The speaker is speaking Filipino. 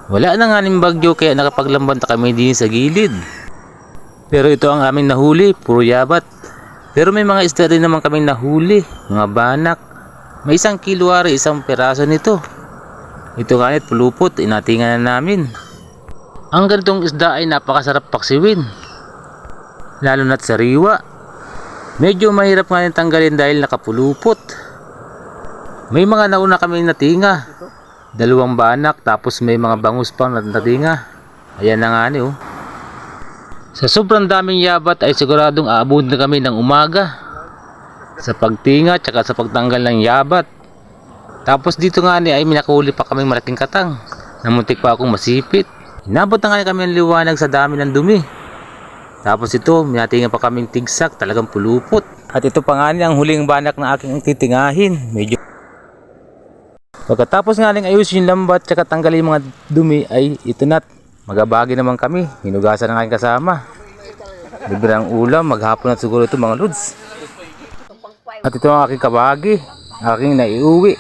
Wala na nga ng bagyo kaya nakapaglambanta kami din sa gilid. Pero ito ang aming nahuli, puro yabat. Pero may mga isda rin naman kaming nahuli, mga banak. May 1 kilo ari, 1 peraso nito. Ito ganit pulupot, inatingan na namin. Ang ganitong isda ay napakasarap paksiwin. Lalo na't sariwa. Medyo mahirap nga rin tanggalin dahil nakapulupot. May mga nauna kami natinga. 2 banak tapos may mga bangus pang natinga. Ayan na nga oh. Sa sobrang daming yabat ay siguradong aabot na kami ng umaga. Sa pagtinga tsaka sa pagtanggal ng yabat. Tapos dito nga ay minakuli pa kaming malaking katang. Namuntik pa akong masipit. Inabot na nga kami ng liwanag sa dami ng dumi. Tapos ito, minatingan pa kaming tigsak, talagang pulupot. At ito pa nga ang huling banak na aking titingahin. Medyo pagkatapos nga ayusin yung lambat tsaka tanggalin yung mga dumi ay ito na't magabagi naman kami. Hinugasan ng aking kasama. Librang ulam, maghapon at siguro ito mga lods. At ito ang aking kabagi, aking naiuwi.